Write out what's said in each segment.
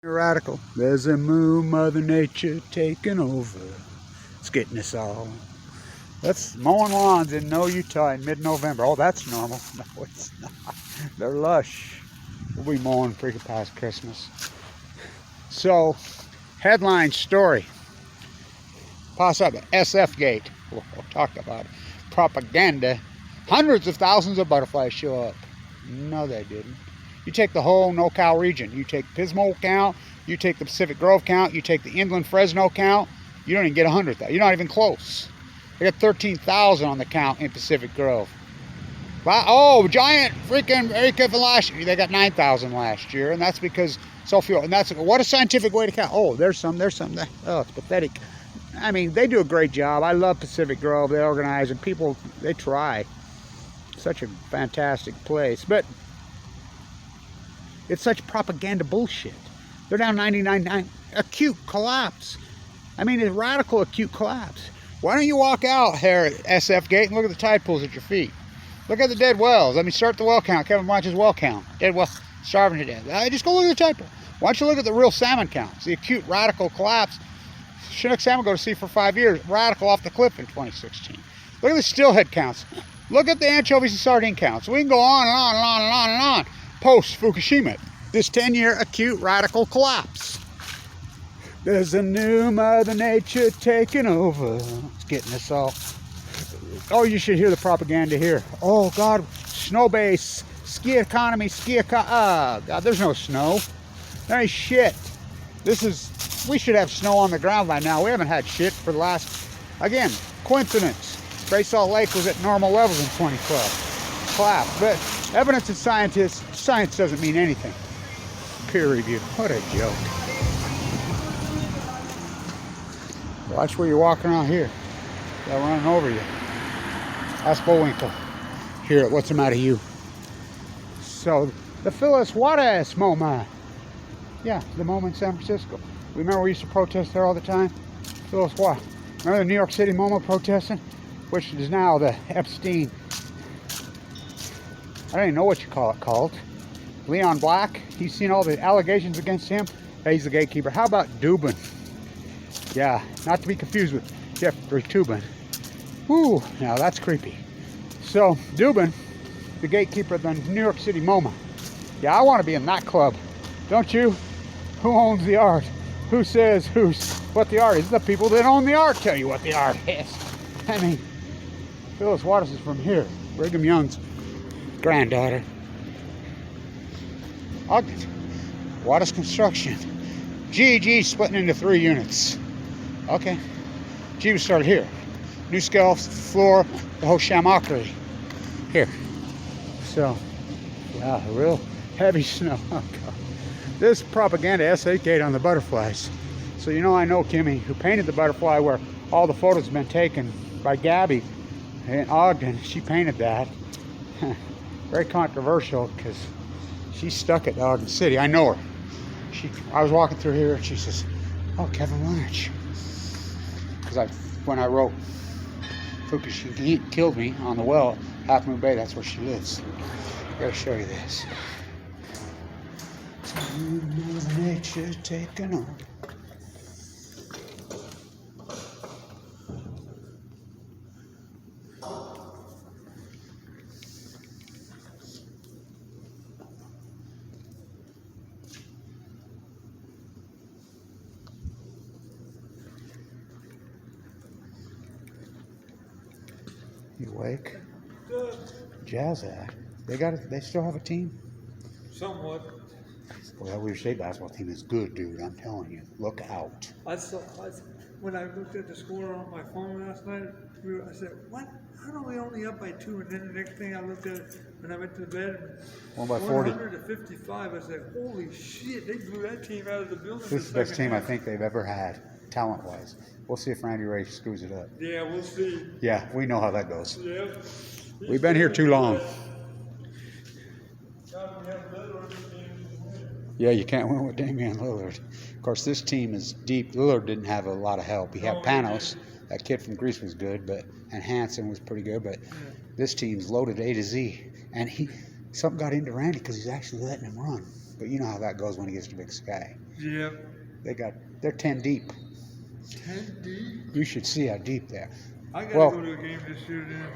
Radical. There's a moon, Mother Nature taking over. It's getting us all. That's mowing lawns in Utah in mid-November. Oh, that's normal. No, it's not. They're lush. We'll be mowing freaking past Christmas. So, headline story. Pass up SF Gate. We'll talk about it. Propaganda. Hundreds of thousands of butterflies show up. No, they didn't. You take the whole NoCal region. You take Pismo count. You take the Pacific Grove count. You take the Inland Fresno count. You don't even get 100,000. You're not even close. They got 13,000 on the count in Pacific Grove. Oh, giant freaking very careful last year. They got 9,000 last year, and that's because sulfur. And that's what a scientific way to count. Oh, there's some. Oh, it's pathetic. I mean, they do a great job. I love Pacific Grove. They organize, and people, they try. Such a fantastic place, but it's such propaganda bullshit. They're down 99.9. Acute collapse. I mean, it's radical acute collapse. Why don't you walk out here at SF Gate and look at the tide pools at your feet? Look at the dead wells. I mean, start the well count. Kevin watches well count. Dead well, starving to death. Just go look at the tide pool. Why don't you look at the real salmon counts? The acute radical collapse. Chinook salmon go to sea for 5 years. Radical off the cliff in 2016. Look at the stillhead counts. Look at the anchovies and sardine counts. We can go on and on and on and on and on. Post Fukushima. This 10-year acute radical collapse. There's a new Mother Nature taking over. It's getting us all. Oh, you should hear the propaganda here. Oh, God, snow base, ski economy, oh, God, there's no snow. There ain't shit. We should have snow on the ground by now. We haven't had shit for the last, again, coincidence. Great Salt Lake was at normal levels in 2012. Collapse. But evidence of scientists, science doesn't mean anything. Peer review. What a joke. Watch where you're walking around here. They're running over you. That's Bullwinkle. Here at What's the Matter You. So, the Phyllis Juarez MoMA. Yeah, the MoMA in San Francisco. Remember we used to protest there all the time? Phyllis Juarez. Remember the New York City MoMA protesting? Which is now the Epstein. I don't even know what you call it called. Leon Black. You've seen all the allegations against him. He's the gatekeeper. How about Dubin? Yeah, not to be confused with Jeffrey Toobin. Woo, now that's creepy. So, Dubin, the gatekeeper of the New York City MoMA. Yeah, I want to be in that club. Don't you? Who owns the art? Who says what the art is? The people that own the art tell you what the art is. I mean, Phyllis Waters is from here. Brigham Young's granddaughter. Waters Construction. GG splitting into 3 units. Okay. G was started here. New scale, floor, the whole shamockery. Here. So, wow, real heavy snow. Oh, God. This propaganda S8 gate on the butterflies. So, you know, I know Kimmy, who painted the butterfly where all the photos have been taken by Gabby in Ogden. She painted that. Very controversial because she's stuck at Ogden City. I know her. I was walking through here and she says, "Oh, Kevin Lynch." Because when I wrote Fukushima killed me on the well, Half Moon Bay, that's where she lives. I gotta show you this. Mother Nature taking on. You awake? Good. Jazz Act. They still have a team? Somewhat. Well, that Weir State basketball team is good, dude. I'm telling you. Look out. When I looked at the score on my phone last night, I said, "What? How are we only up by 2?" And then the next thing I looked at it when I went to bed, 1 by 40. 155. I said, "Holy shit! They blew that team out of the building." This is the best team I think they've ever had, talent-wise. We'll see if Randy Ray screws it up. Yeah, we'll see. Yeah, we know how that goes. Yeah. We've been here too long. Yeah, you can't win with Damian Lillard. Of course, this team is deep. Lillard didn't have a lot of help. He had Panos. That kid from Greece was good, and Hansen was pretty good. But this team's loaded A to Z. And something got into Randy because he's actually letting him run. But you know how that goes when he gets to Big Sky. Yeah. They're 10 deep. 10 deep? You should see how deep they are. I gotta go to a game this year then.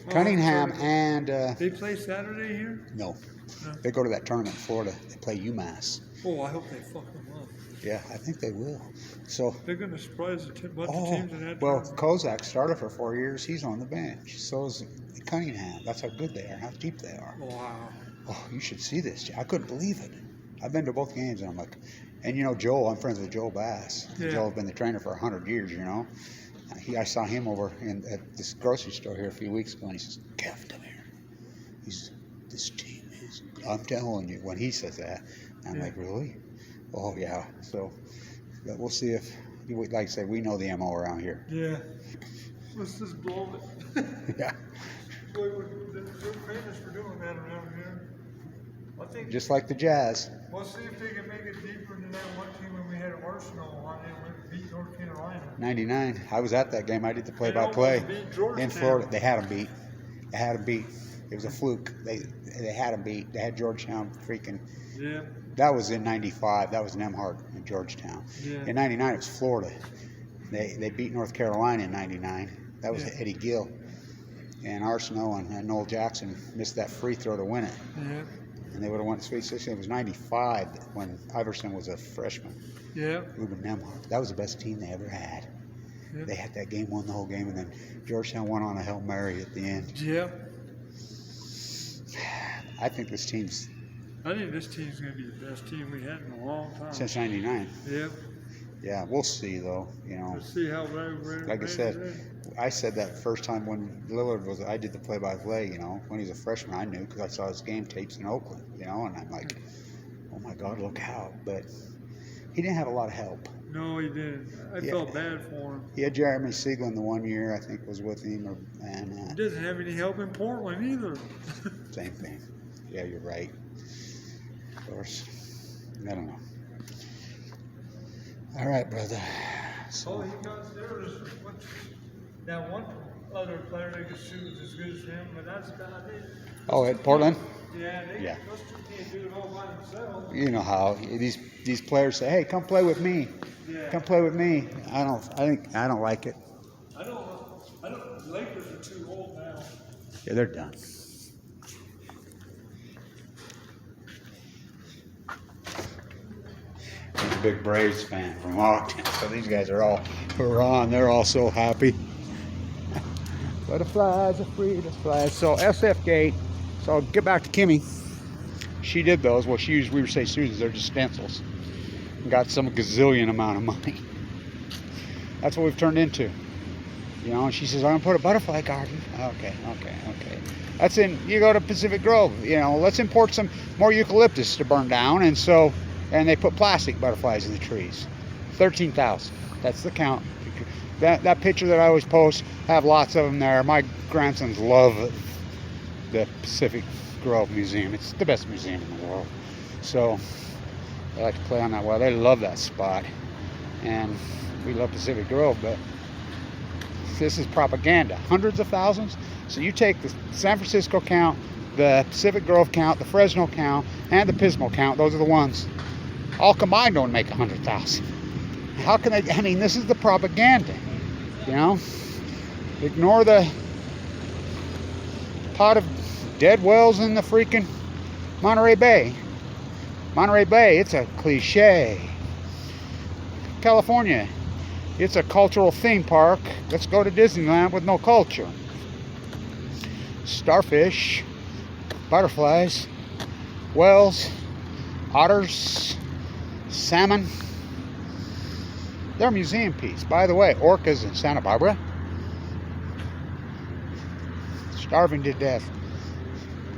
Oh, Cunningham and they play Saturday here? no, No. they go to that tournament in Florida. They play UMass. Oh, I hope they fuck them up. Yeah, I think they will. So they're gonna surprise a bunch of teams in that well, tournament. Kozak started for 4 years. He's on the bench. So is Cunningham. That's how good they are, how deep they are. Wow. Oh, you should see this. I couldn't believe it. I've been to both games, and I'm like, and you know Joel, I'm friends with Joel Bass. Yeah. Joel's been the trainer for 100 years, you know. I saw him over at this grocery store here a few weeks ago, and he says, Kev, come here. This team is, I'm telling you, when he says that, I'm like, really? Oh, yeah. So, but we'll see if, like I say, we know the MO around here. Yeah. Let's just blow it. Yeah. Boy, they're famous for doing that around here. I think. Just like the Jazz. We'll see if they can make it deeper than that one team when we had Arsenal on it and beat North Carolina. 99. I was at that game. I did the play-by-play in Florida. They had them beat. It was a fluke. They had them beat. They had Georgetown freaking. Yeah. That was in 95. That was Nemhart in Georgetown. Yeah. In 99, it was Florida. They beat North Carolina in 99. That was Eddie Gill. And Arsenal and Noel Jackson missed that free throw to win it. Yeah. And they would have won the Sweet 16. It was 95 when Iverson was a freshman. Yeah. Ruben Nemhart. That was the best team they ever had. Yep. They had that game, won the whole game, and then Georgetown won on a Hail Mary at the end. Yep. I think this team's... I think this team's going to be the best team we had in a long time. Since 99. Yep. Yeah, we'll see, though. You know, Let's see how ready like I said that first time when Lillard was, I did the play-by-play, you know. When he was a freshman, I knew because I saw his game tapes in Oakland, you know, and I'm like, oh, my God, look out. But he didn't have a lot of help. No, he didn't. I felt bad for him. He had Jeremy Sieglin the 1 year, I think, was with him. He doesn't have any help in Portland either. Same thing. Yeah, you're right. Of course. I don't know. All right, brother. So he got there was that one other player that could shoot as good as him, but that's about it. Oh, at Portland? Yeah, those two can't do it all by themselves. You know how these players say, "Hey, come play with me. Yeah. Come play with me." I don't like it. I don't. The Lakers are too old now. Yeah, they're done. I'm a big Braves fan from Ogden, so these guys are all on. They're all so happy. Butterflies are free to fly. So SF Gate. So I'll get back to Kimmy. She did those. Well, she used Weaver State Susan's. They're just stencils. Got some gazillion amount of money. That's what we've turned into. You know, and she says, I'm going to put a butterfly garden. Okay. That's you go to Pacific Grove, you know, let's import some more eucalyptus to burn down. And they put plastic butterflies in the trees. 13,000. That's the count. That picture that I always post, have lots of them there. My grandsons love the Pacific Grove Museum. It's the best museum in the world. So they like to play on that well. They love that spot. And we love Pacific Grove, but this is propaganda. Hundreds of thousands. So you take the San Francisco count, the Pacific Grove count, the Fresno count, and the Pismo count. Those are the ones. All combined don't make 100,000. How can they? I mean, this is the propaganda. You know, ignore the pot of dead whales in the freaking Monterey Bay. Monterey Bay, it's a cliche. California, it's a cultural theme park. Let's go to Disneyland with no culture. Starfish, butterflies, whales, otters, salmon. They're a museum piece. By the way, orcas in Santa Barbara, starving to death.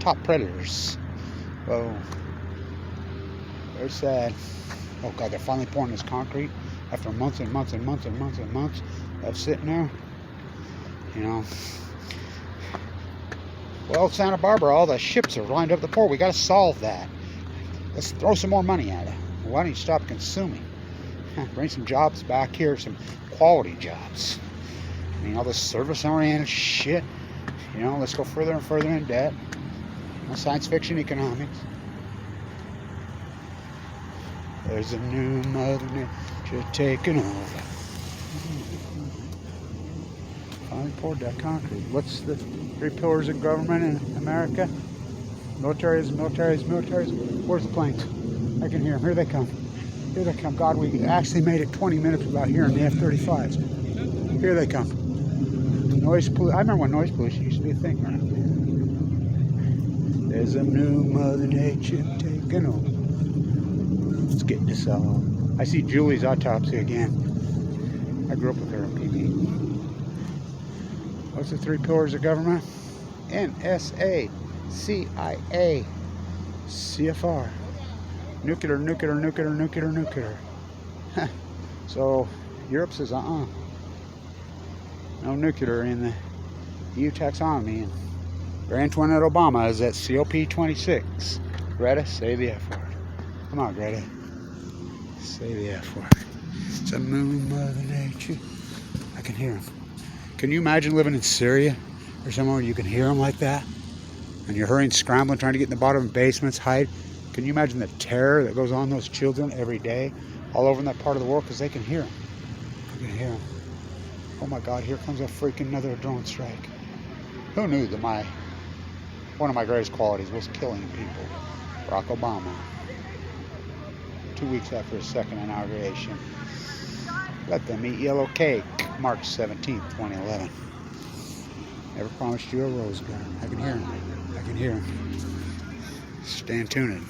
Top predators. Whoa. Very sad. Oh God, they're finally pouring this concrete after months and months and months and months and months of sitting there. You know. Well, Santa Barbara, all the ships are lined up at the port. We got to solve that. Let's throw some more money at it. Why don't you stop consuming? Bring some jobs back here, some quality jobs. I mean, all this service-oriented shit. You know, let's go further and further in debt. Science fiction economics. There's a new Mother Nature taking over. Finally poured that concrete. What's the 3 pillars of government in America? Militaries. Where's the planes? I can hear them. Here they come. Here they come. God, we actually made it 20 minutes without hearing the F-35s. Here they come. Noise pollution. I remember when noise pollution used to be a thing around here. There's a new Mother Nature taking over. Let's get this all. I see Julie's autopsy again. I grew up with her in PB. What's the 3 pillars of government? NSA, CIA, CFR. Nuclear. So Europe says, no nuclear in the EU taxonomy. And Antoinette Obama is at COP26. Greta, say the F word. Come on, Greta. Say the F word. It's a moon, Mother Nature. I can hear him. Can you imagine living in Syria or somewhere where you can hear them like that? And you're hurrying, scrambling, trying to get in the bottom of basements, hide. Can you imagine the terror that goes on those children every day all over in that part of the world? Because they can hear them. You can hear them. Oh my God, here comes a freaking another drone strike. Who knew that one of my greatest qualities was killing people? Barack Obama. 2 weeks after his second inauguration. Let them eat yellow cake. March 17th, 2011. Never promised you a rose garden. I can hear him. Stand tuned.